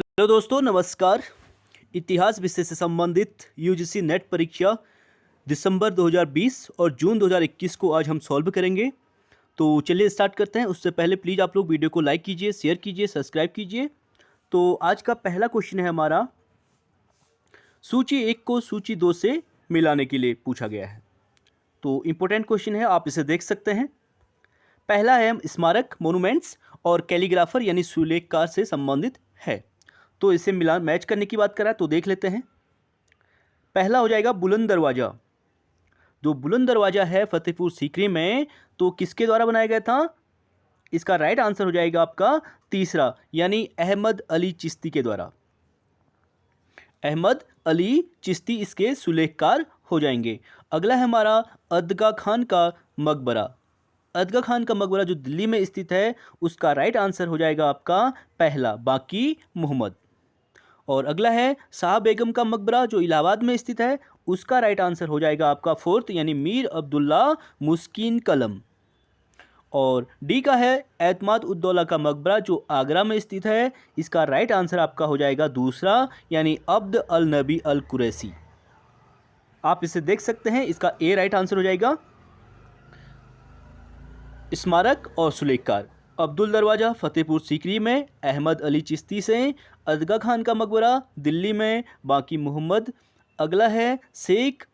Hello दोस्तों, नमस्कार। इतिहास विषय से संबंधित यूजीसी नेट परीक्षा दिसंबर 2020 और जून 2021 को आज हम सॉल्व करेंगे। तो चलिए स्टार्ट करते हैं। उससे पहले प्लीज़ आप लोग वीडियो को लाइक कीजिए, शेयर कीजिए, सब्सक्राइब कीजिए। तो आज का पहला क्वेश्चन है हमारा, सूची 1 को सूची 2 से मिलाने के लिए पूछा गया है। तो इम्पोर्टेंट क्वेश्चन है, आप इसे देख सकते हैं। पहला है स्मारक, मोनूमेंट्स और कैलीग्राफर यानी सुलेखकार से संबंधित है। तो इसे मिलान मैच करने की बात करा तो देख लेते हैं। पहला हो जाएगा बुलंद दरवाज़ा। जो बुलंद दरवाज़ा है फतेहपुर सीकरी में, तो किसके द्वारा बनाया गया था? इसका राइट आंसर हो जाएगा आपका तीसरा, यानी अहमद अली चिश्ती के द्वारा। अहमद अली चिश्ती इसके सुलेखकार हो जाएंगे। अगला है हमारा अदगा खान का मकबरा। अदगा खान का मकबरा जो दिल्ली में स्थित है, उसका राइट आंसर हो जाएगा आपका पहला, बाकी मोहम्मद। और अगला है शाह बेगम का मकबरा जो इलाहाबाद में स्थित है, उसका राइट आंसर हो जाएगा आपका फोर्थ, यानी मीर अब्दुल्ला मुस्किन कलम। और डी का है एतमाद उद्दौला का मकबरा जो आगरा में स्थित है, इसका राइट आंसर आपका हो जाएगा दूसरा, यानी अब्द अल नबी अल कुरैशी। आप इसे देख सकते हैं, इसका ए राइट आंसर हो जाएगा। स्मारक और सुलेखकार, अब्दुल दरवाज़ा फतेहपुर सीकरी में, अहमद अली चिश्ती से, अदगा खान का मकबरा दिल्ली में, बाकी मोहम्मद। अगला है शेख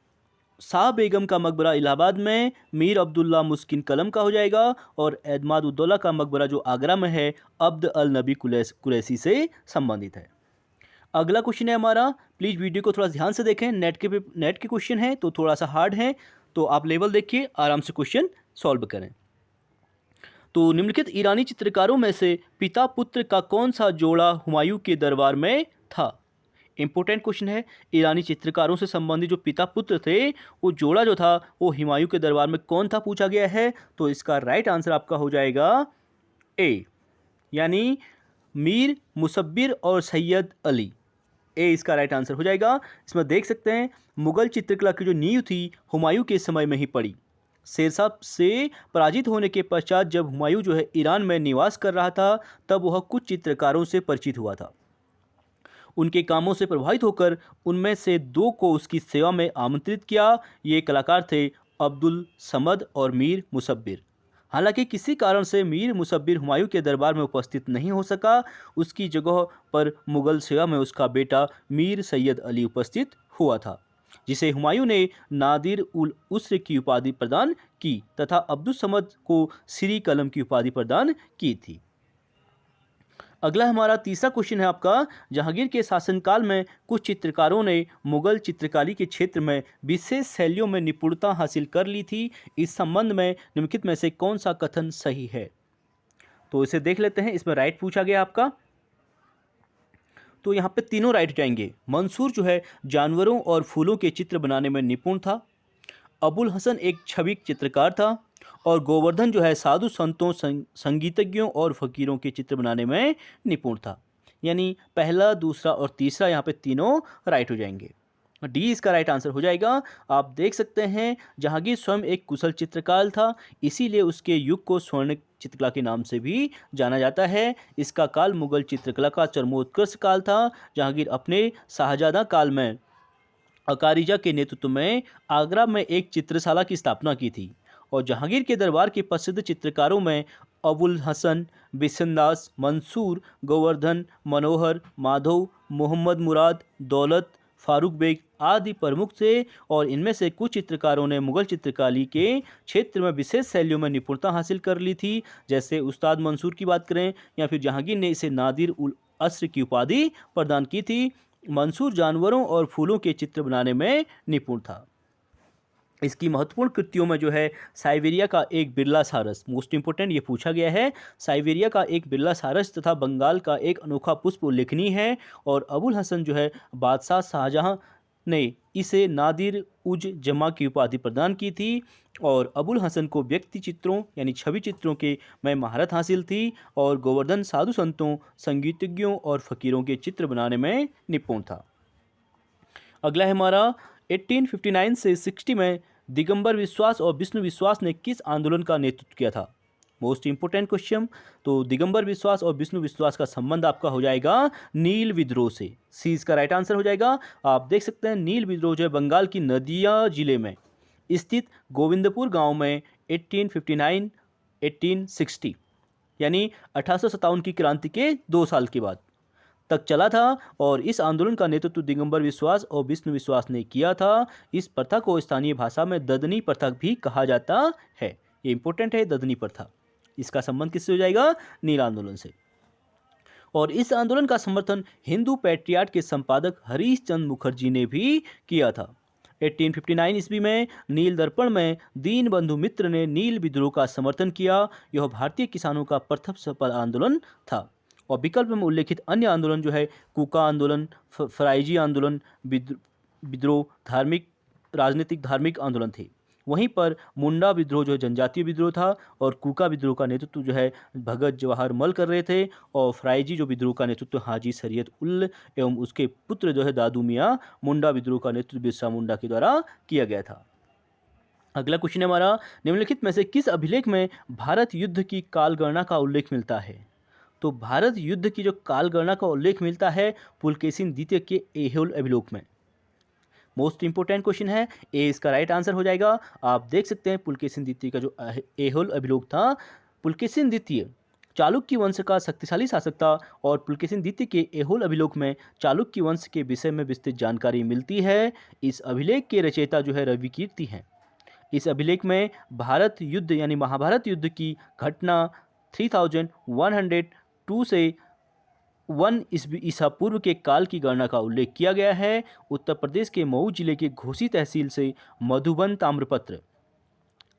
शाह बेगम का मकबरा इलाहाबाद में, मीर अब्दुल्ला मुस्किन कलम का हो जाएगा। और एतमाद उद्दौला का मकबरा जो आगरा में है, अब्द अल नबी कुरैशी से संबंधित है। अगला क्वेश्चन है हमारा, प्लीज़ वीडियो को थोड़ा ध्यान से देखें। नेट के क्वेश्चन है तो थोड़ा सा हार्ड है, तो आप लेवल देखिए, आराम से क्वेश्चन सॉल्व करें। तो निम्नलिखित ईरानी चित्रकारों में से पिता पुत्र का कौन सा जोड़ा हुमायूं के दरबार में था? इंपॉर्टेंट क्वेश्चन है। ईरानी चित्रकारों से संबंधित जो पिता पुत्र थे, वो जोड़ा जो था वो हुमायूं के दरबार में कौन था पूछा गया है। तो इसका राइट आंसर आपका हो जाएगा ए, यानी मीर मुसब्बिर और सैयद अली। ए इसका राइट आंसर हो जाएगा। इसमें देख सकते हैं मुगल चित्रकला की जो नींव थी हुमायूं के समय में ही पड़ी। शेरशाह से पराजित होने के पश्चात जब हुमायूं जो है ईरान में निवास कर रहा था, तब वह कुछ चित्रकारों से परिचित हुआ था। उनके कामों से प्रभावित होकर उनमें से दो को उसकी सेवा में आमंत्रित किया। ये कलाकार थे अब्दुल समद और मीर मुसब्बिर। हालांकि किसी कारण से मीर मुसब्बिर हुमायूं के दरबार में उपस्थित नहीं हो सका। उसकी जगह पर मुगल सेवा में उसका बेटा मीर सैयद अली उपस्थित हुआ था, जिसे हुमायूं ने नादिर उल उस्र की उपाधि प्रदान की तथा अब्दुल समद को श्री कलम की उपाधि प्रदान की थी। अगला हमारा तीसरा क्वेश्चन है आपका, जहांगीर के शासनकाल में कुछ चित्रकारों ने मुगल चित्रकारी के क्षेत्र में विशेष शैलियों में निपुणता हासिल कर ली थी। इस संबंध में निम्नलिखित में से कौन सा कथन सही है? तो इसे देख लेते हैं। इसमें राइट पूछा गया आपका, तो यहाँ पे तीनों राइट जाएंगे। मंसूर जो है जानवरों और फूलों के चित्र बनाने में निपुण था। अबुल हसन एक छवि चित्रकार था। और गोवर्धन जो है साधु संतों, संगीतज्ञों और फकीरों के चित्र बनाने में निपुण था। यानी पहला, दूसरा और तीसरा यहाँ पे तीनों राइट हो जाएंगे। डी इसका राइट आंसर हो जाएगा। आप देख सकते हैं जहांगीर स्वयं एक कुशल चित्रकार था, इसीलिए उसके युग को स्वर्ण चित्रकला के नाम से भी जाना जाता है। इसका काल मुगल चित्रकला का चरमोत्कर्ष काल था। जहांगीर अपने शाहजादा काल में अकारिजा के नेतृत्व में आगरा में एक चित्रशाला की स्थापना की थी। और जहांगीर के दरबार के प्रसिद्ध चित्रकारों में अबुल हसन, बिशनदास, मंसूर, गोवर्धन, मनोहर, माधव, मोहम्मद मुराद, दौलत, फारूक बेग आदि प्रमुख थे। और इनमें से कुछ चित्रकारों ने मुगल चित्रकारी के क्षेत्र में विशेष शैलियों में निपुणता हासिल कर ली थी। जैसे उस्ताद मंसूर की बात करें, या फिर जहांगीर ने इसे नादिर उल अस्र की उपाधि प्रदान की थी। मंसूर जानवरों और फूलों के चित्र बनाने में निपुण था। इसकी महत्वपूर्ण कृतियों में जो है साइबेरिया का एक बिरला सारस, मोस्ट इंपोर्टेंट ये पूछा गया है। साइबेरिया का एक बिरला सारस तथा बंगाल का एक अनोखा पुष्प उल्लेखनीय है। और अबुल हसन जो है बादशाह शाहजहां ने इसे नादिर उज जमा की उपाधि प्रदान की थी। और अबुल हसन को व्यक्ति चित्रों यानी छवि चित्रों के में महारत हासिल थी। और गोवर्धन साधु संतों, संगीतज्ञों और फकीरों के चित्र बनाने में निपुण था। अगला है हमारा 1859 से 60 में दिगंबर विश्वास और विष्णु विश्वास ने किस आंदोलन का नेतृत्व किया था? Most important question. तो दिगंबर विश्वास और विष्णु विश्वास का संबंध आपका हो जाएगा नील विद्रोह से। सी इसका राइट आंसर हो जाएगा। आप देख सकते हैं नील विद्रोह जो है बंगाल की नदिया जिले में स्थित गोविंदपुर गांव में 1859 1860 यानी 1857 की क्रांति के 2 साल के बाद तक चला था। और इस आंदोलन का नेतृत्व दिगंबर विश्वास और विष्णु विश्वास ने किया था। इस प्रथा को स्थानीय भाषा में ददनी प्रथा भी कहा जाता है। ये इंपॉर्टेंट है, ददनी प्रथा। इसका संबंध किससे हो जाएगा? नील आंदोलन से। और इस आंदोलन का समर्थन हिंदू पैट्रियाट के संपादक हरीश चंद्र मुखर्जी ने भी किया था। 1859 ईस्वी में नील दर्पण में दीनबंधु मित्र ने नील विद्रोह का समर्थन किया। यह भारतीय किसानों का प्रथम सफल आंदोलन था। और विकल्प में उल्लेखित अन्य आंदोलन जो है कूका आंदोलन, फराइजी आंदोलन, विद्रोह धार्मिक राजनीतिक धार्मिक आंदोलन थे। वहीं पर मुंडा विद्रोह जो है जनजातीय विद्रोह था और कूका विद्रोह का नेतृत्व जो है भगत जवाहर मल कर रहे थे। और फराइजी जो विद्रोह का नेतृत्व हाजी शरीयत उल एवं उसके पुत्र जो है दादू मियाँ मुंडा विद्रोह का नेतृत्व बिरसा मुंडा के द्वारा किया गया था। अगला क्वेश्चन है हमारा, निम्नलिखित में से किस अभिलेख में भारत युद्ध की कालगणना का उल्लेख मिलता है? तो भारत युद्ध की जो कालगणना का उल्लेख मिलता है पुलकेशिन द्वितीय के ऐहोल अभिलेख में। मोस्ट इंपोर्टेंट क्वेश्चन है, ए इसका राइट आंसर हो जाएगा। आप देख सकते हैं पुलकेशिन द्वितीय का जो ऐहोल अभिलेख था, पुलकेशिन द्वितीय चालुक्य वंश का शक्तिशाली शासक था। और पुलकेशिन द्वितीय के ऐहोल अभिलेख में चालुक्य वंश के विषय में विस्तृत जानकारी मिलती है। इस अभिलेख के रचयिता जो है रवि कीर्ति हैं। इस अभिलेख में भारत युद्ध यानी महाभारत युद्ध की घटना 3102 से 1 ईसा पूर्व के काल की गणना का उल्लेख किया गया है। उत्तर प्रदेश के मऊ जिले के घोसी तहसील से मधुबन ताम्रपत्र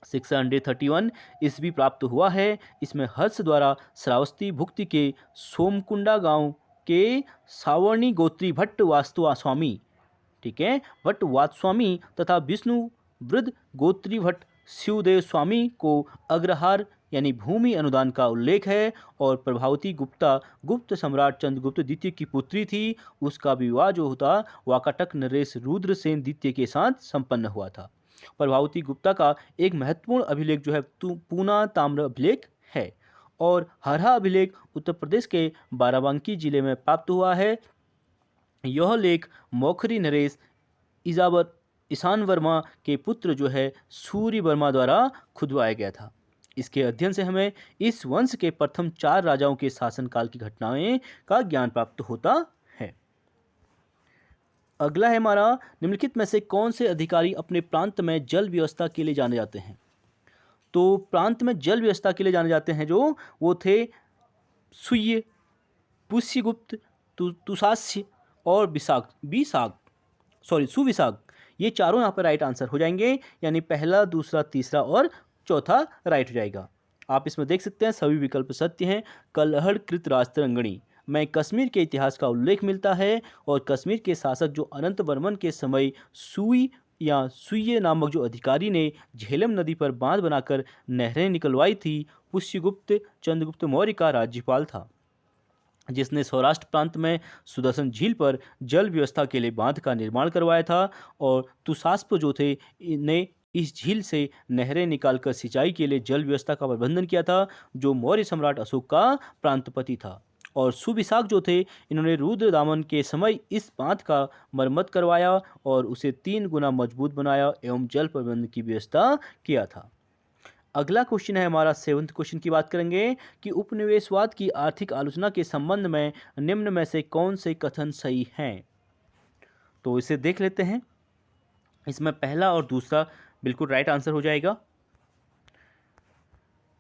631 ईस्वी प्राप्त हुआ है। इसमें हर्ष द्वारा श्रावस्ती भुक्ति के सोमकुंडा गांव के सावर्णी गोत्री भट्ट वास्तु स्वामी, ठीक है, भट्ट वात्स्वामी तथा विष्णु वृद्ध गोत्री भट्ट शिवदेव स्वामी को अग्रहार यानी भूमि अनुदान का उल्लेख है। और प्रभावती गुप्ता गुप्त सम्राट चंद्रगुप्त द्वितीय की पुत्री थी। उसका विवाह जो होता वाकाटक नरेश रुद्रसेन द्वितीय के साथ संपन्न हुआ था। प्रभावती गुप्ता का एक महत्वपूर्ण अभिलेख जो है पूना ताम्र अभिलेख है। और हरहा अभिलेख उत्तर प्रदेश के बाराबंकी जिले में प्राप्त हुआ है। यह लेख मौखरी नरेश ईशान वर्मा के पुत्र जो है सूर्य वर्मा द्वारा खुदवाया गया था। इसके अध्ययन से हमें इस वंश के प्रथम 4 राजाओं के शासनकाल की घटनाएं का ज्ञान प्राप्त होता है। अगला है हमारा, निम्नलिखित में से कौन से अधिकारी अपने प्रांत में जल व्यवस्था के लिए जाने जाते हैं? तो प्रांत में जल व्यवस्था के लिए जाने जाते हैं जो वो थे सुय, पुष्यगुप्त, तुषास्य और सुविशाख। ये चारों यहाँ पर राइट आंसर हो जाएंगे, यानी पहला, दूसरा, तीसरा और चौथा राइट हो जाएगा। आप इसमें देख सकते हैं सभी विकल्प सत्य हैं। कलहड़ कृत राजतरंगिणी में कश्मीर के इतिहास का उल्लेख मिलता है। और कश्मीर के शासक जो अनंत वर्मन के समय सुय नामक जो अधिकारी ने झेलम नदी पर बांध बनाकर नहरें निकलवाई थी, पुष्यगुप्त चंद्रगुप्त मौर्य का राज्यपाल था, जिसने सौराष्ट्र प्रांत में सुदर्शन झील पर जल व्यवस्था के लिए बांध का निर्माण करवाया था। और तुषास्प जो थे ने इस झील से नहरें निकालकर सिंचाई के लिए जल व्यवस्था का प्रबंधन किया था, जो मौर्य सम्राट अशोक का प्रांतपति था। और सुविशाख जो थे, इन्होंने रुद्रदामन के समय इस बांध का मरम्मत करवाया और उसे 3 गुना मजबूत बनाया एवं जल प्रबंधन की व्यवस्था किया था। अगला क्वेश्चन है हमारा 7th क्वेश्चन की बात करेंगे कि उपनिवेशवाद की आर्थिक आलोचना के संबंध में निम्न में से कौन से कथन सही हैं? तो इसे देख लेते हैं। इसमें पहला और दूसरा बिल्कुल राइट आंसर हो जाएगा।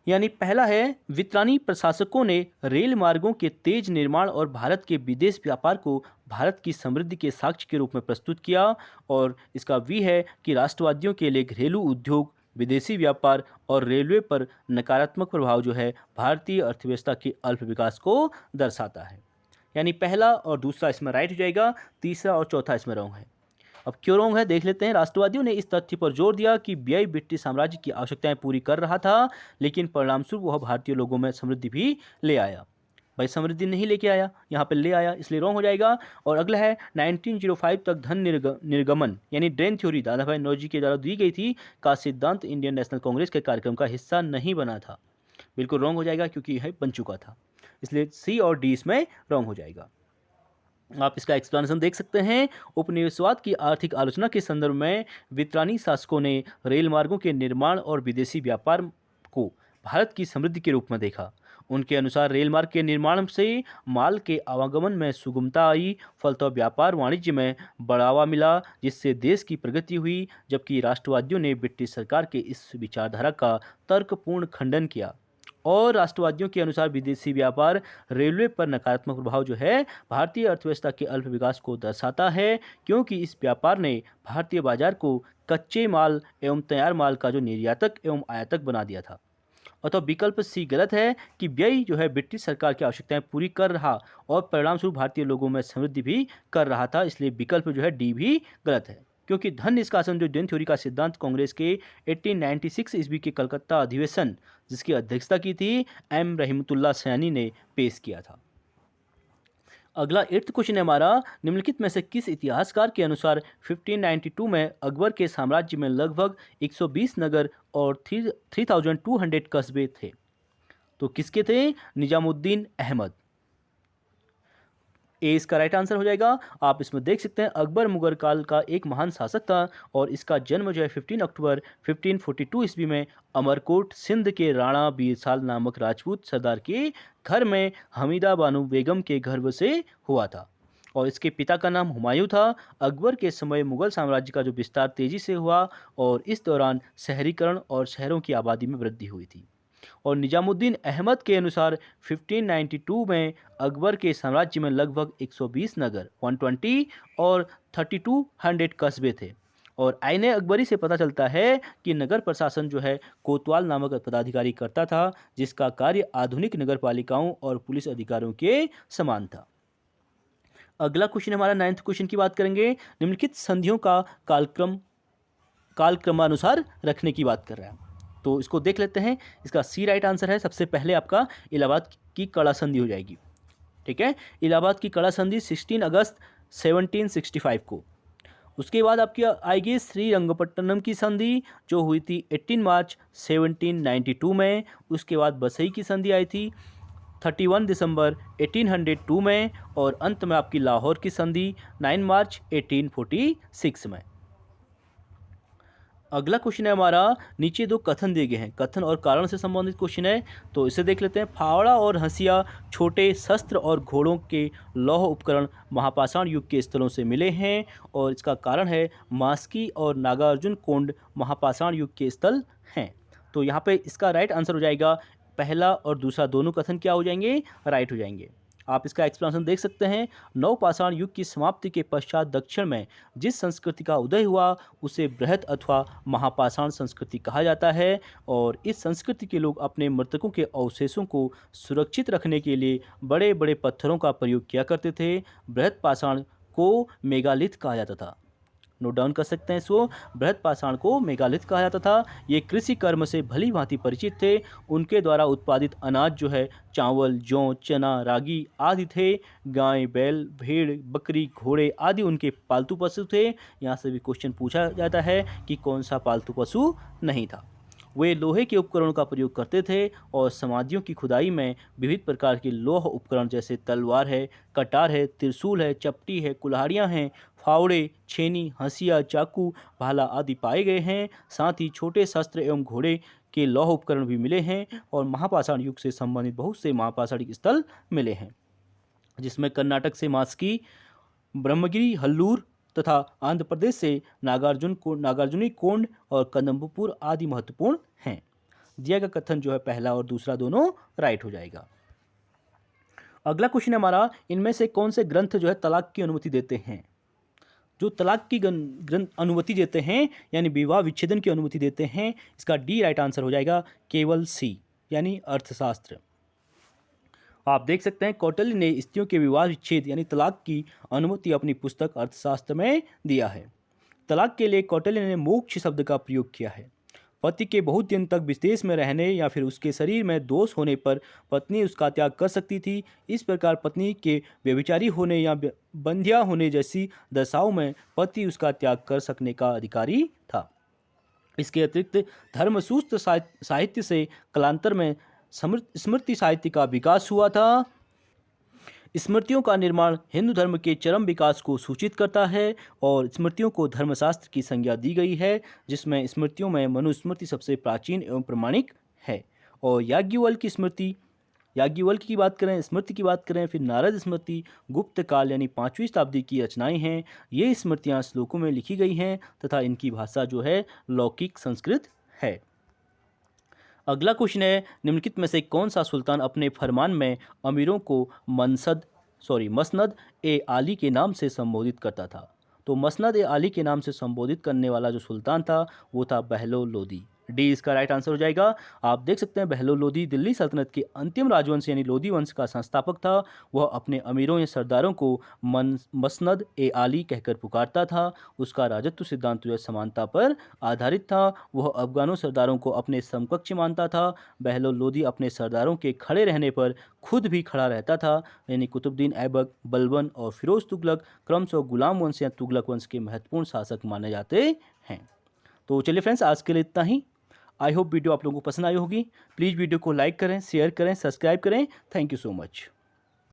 यानी पहला है, वित्रानी प्रशासकों ने रेल मार्गों के तेज निर्माण और भारत के विदेश व्यापार को भारत की समृद्धि के साक्ष्य के रूप में प्रस्तुत किया। और इसका वी है कि राष्ट्रवादियों के लिए घरेलू उद्योग, विदेशी व्यापार और रेलवे पर नकारात्मक प्रभाव जो है भारतीय अर्थव्यवस्था के अल्प विकास को दर्शाता है। यानी पहला और दूसरा इसमें राइट हो जाएगा, तीसरा और चौथा इसमें रॉन्ग है। अब क्यों रॉन्ग है देख लेते हैं। राष्ट्रवादियों ने इस तथ्य पर जोर दिया कि व्यय ब्रिटिश साम्राज्य की आवश्यकताएं पूरी कर रहा था, लेकिन परिणामस्वरूप वह भारतीय लोगों में समृद्धि भी ले आया। भाई समृद्धि नहीं लेके आया, यहाँ पे ले आया, इसलिए रॉन्ग हो जाएगा। और अगला है 1905 तक धन निर्गमन यानी ड्रेन थ्योरी दादा भाई नौरोजी के द्वारा दी गई थी का सिद्धांत इंडियन नेशनल कांग्रेस के कार्यक्रम का हिस्सा नहीं बना था। बिल्कुल रॉन्ग हो जाएगा क्योंकि यह बन चुका था, इसलिए सी और डी इसमें रॉन्ग हो जाएगा। आप इसका एक्सप्लेनेशन देख सकते हैं। उपनिवेशवाद की आर्थिक आलोचना के संदर्भ में वितरानी शासकों ने रेल मार्गों के निर्माण और विदेशी व्यापार को भारत की समृद्धि के रूप में देखा। उनके अनुसार रेल मार्ग के निर्माण से माल के आवागमन में सुगमता आई, फलतः व्यापार वाणिज्य में बढ़ावा मिला, जिससे देश की प्रगति हुई। जबकि राष्ट्रवादियों ने ब्रिटिश सरकार के इस विचारधारा का तर्कपूर्ण खंडन किया और राष्ट्रवादियों के अनुसार विदेशी व्यापार रेलवे पर नकारात्मक प्रभाव जो है भारतीय अर्थव्यवस्था के अल्प विकास को दर्शाता है, क्योंकि इस व्यापार ने भारतीय बाजार को कच्चे माल एवं तैयार माल का जो निर्यातक एवं आयातक बना दिया था। अतः विकल्प सी गलत है कि व्यय जो है ब्रिटिश सरकार की आवश्यकताएं पूरी कर रहा और परिणामस्वरूप भारतीय लोगों में समृद्धि भी कर रहा था, इसलिए विकल्प जो है डी भी गलत है। क्योंकि धन निष्कासन जो डेन थ्योरी का सिद्धांत कांग्रेस के 1896 ईस्वी के कलकत्ता अधिवेशन जिसकी अध्यक्षता की थी एम रहीमतुल्लाह सैनी ने पेश किया था। अगला 8th क्वेश्चन है हमारा, निम्नलिखित में से किस इतिहासकार के अनुसार 1592 में अकबर के साम्राज्य में लगभग 120 नगर और 3200 कस्बे थे? तो किसके थे? निजामुद्दीन अहमद। ए इसका राइट आंसर हो जाएगा। आप इसमें देख सकते हैं अकबर मुगल काल का एक महान शासक था और इसका जन्म जो है 15 अक्टूबर 1542 ईस्वी में अमरकोट सिंध के राणा बीरसाल नामक राजपूत सरदार के घर में हमीदा बानो बेगम के घर से हुआ था और इसके पिता का नाम हुमायूं था। अकबर के समय मुगल साम्राज्य का जो विस्तार तेजी से हुआ और इस दौरान शहरीकरण और शहरों की आबादी में वृद्धि हुई थी। और निजामुद्दीन अहमद के अनुसार 1592 में अकबर के साम्राज्य में लगभग 120 नगर 120 और 3200 कस्बे थे। और आईने अकबरी से पता चलता है कि नगर प्रशासन जो है कोतवाल नामक पदाधिकारी करता था, जिसका कार्य आधुनिक नगर पालिकाओं और पुलिस अधिकारियों के समान था। अगला क्वेश्चन हमारा 9th क्वेश्चन की बात करेंगे। निम्नलिखित संधियों का कालक्रमानुसार रखने की बात कर रहा है, तो इसको देख लेते हैं। इसका सी राइट आंसर है। सबसे पहले आपका इलाहाबाद की कड़ा संधि हो जाएगी, ठीक है। इलाहाबाद की कड़ा संधि 16 अगस्त 1765 को। उसके बाद आपकी आएगी श्रीरंगपट्टनम की संधि जो हुई थी 18 मार्च 1792 में। उसके बाद बसई की संधि आई थी 31 दिसंबर 1802 में और अंत में आपकी लाहौर की संधि 9 मार्च 1846 में। अगला क्वेश्चन है हमारा, नीचे दो कथन दिए गए हैं, कथन और कारण से संबंधित क्वेश्चन है, तो इसे देख लेते हैं। फावड़ा और हंसिया छोटे शस्त्र और घोड़ों के लौह उपकरण महापाषाण युग के स्थलों से मिले हैं और इसका कारण है मास्की और नागार्जुन कोंड महापाषाण युग के स्थल हैं। तो यहाँ पे इसका राइट आंसर हो जाएगा पहला और दूसरा दोनों कथन क्या हो जाएंगे? राइट हो जाएंगे। आप इसका एक्सप्लेनेशन देख सकते हैं। नवपाषाण युग की समाप्ति के पश्चात दक्षिण में जिस संस्कृति का उदय हुआ उसे बृहत अथवा महापाषाण संस्कृति कहा जाता है और इस संस्कृति के लोग अपने मृतकों के अवशेषों को सुरक्षित रखने के लिए बड़े बड़े पत्थरों का प्रयोग किया करते थे। बृहत पाषाण को मेगालिथ कहा जाता था। नोट डाउन कर सकते हैं इसको, बृहत पाषाण को मेगालिथ कहा जाता था। ये कृषि कर्म से भली भांति परिचित थे। उनके द्वारा उत्पादित अनाज जो है चावल, जौ, चना, रागी आदि थे। गाय, बैल, भेड़, बकरी, घोड़े आदि उनके पालतू पशु थे। यहाँ से भी क्वेश्चन पूछा जाता है कि कौन सा पालतू पशु नहीं था। वे लोहे के उपकरणों का प्रयोग करते थे और समाधियों की खुदाई में विविध प्रकार के लौह उपकरण जैसे तलवार है, कटार है, त्रिशूल है, चपटी है, कुल्हाड़ियाँ हैं, फावड़े, छेनी, हंसिया, चाकू, भाला आदि पाए गए हैं। साथ ही छोटे शस्त्र एवं घोड़े के लौह उपकरण भी मिले हैं और महापाषाण युग से संबंधित बहुत से महापाषाणिक स्थल मिले हैं, जिसमें कर्नाटक से मास्की, ब्रह्मगिरी, हल्लूर तथा आंध्र प्रदेश से नागार्जुनी कोंड और कदम्बपुर आदि महत्वपूर्ण हैं। दिया गया कथन जो है पहला और दूसरा दोनों राइट हो जाएगा। अगला क्वेश्चन है हमारा, इनमें से कौन से ग्रंथ जो है तलाक की अनुमति देते हैं? जो तलाक की ग्रंथ अनुमति देते हैं यानी विवाह विच्छेदन की अनुमति देते हैं, इसका डी राइट आंसर हो जाएगा केवल सी यानी अर्थशास्त्र। आप देख सकते हैं कौटिल्य ने स्त्रियों के विवाह विच्छेद यानी तलाक की अनुमति अपनी पुस्तक अर्थशास्त्र में दिया है। तलाक के लिए कौटिल्य ने मोक्ष शब्द का प्रयोग किया है। पति के बहुत दिन तक विदेश में रहने या फिर उसके शरीर में दोष होने पर पत्नी उसका त्याग कर सकती थी। इस प्रकार पत्नी के व्यभिचारी होने या बंध्या होने जैसी दशाओं में पति उसका त्याग कर सकने का अधिकारी था। इसके अतिरिक्त धर्मसूत्र साहित्य से कालांतर में स्मृति साहित्य का विकास हुआ था। स्मृतियों का निर्माण हिंदू धर्म के चरम विकास को सूचित करता है और स्मृतियों को धर्मशास्त्र की संज्ञा दी गई है, जिसमें स्मृतियों में मनुस्मृति सबसे प्राचीन एवं प्रमाणिक है। और याज्ञवल्क्य की बात करें, स्मृति की बात करें, फिर नारद स्मृति गुप्त काल यानी 5वीं शताब्दी की रचनाएं हैं। ये स्मृतियां श्लोकों में लिखी गई हैं तथा इनकी भाषा जो है लौकिक संस्कृत है। अगला क्वेश्चन है, निम्नलिखित में से कौन सा सुल्तान अपने फरमान में अमीरों को मसनद ए आली के नाम से संबोधित करता था? तो मसनद ए आली के नाम से संबोधित करने वाला जो सुल्तान था वो था बहलोल लोदी। डी इसका राइट आंसर हो जाएगा। आप देख सकते हैं बहलोल लोदी दिल्ली सल्तनत के अंतिम राजवंश यानी लोदी वंश का संस्थापक था। वह अपने अमीरों या सरदारों को मसनद ए आली कहकर पुकारता था। उसका राजत्व सिद्धांत जो समानता पर आधारित था। वह अफगानों सरदारों को अपने समकक्ष मानता था। बहलोल लोदी अपने सरदारों के खड़े रहने पर खुद भी खड़ा रहता था, यानी कुतुबुद्दीन ऐबक, बलबन और फिरोज तुगलक क्रमशः गुलाम वंश या तुगलक वंश के महत्वपूर्ण शासक माने जाते हैं। तो चलिए फ्रेंड्स, आज के लिए इतना ही। आई होप वीडियो आप लोगों को पसंद आई होगी। प्लीज़ वीडियो को लाइक करें, शेयर करें, सब्सक्राइब करें। Thank you so much.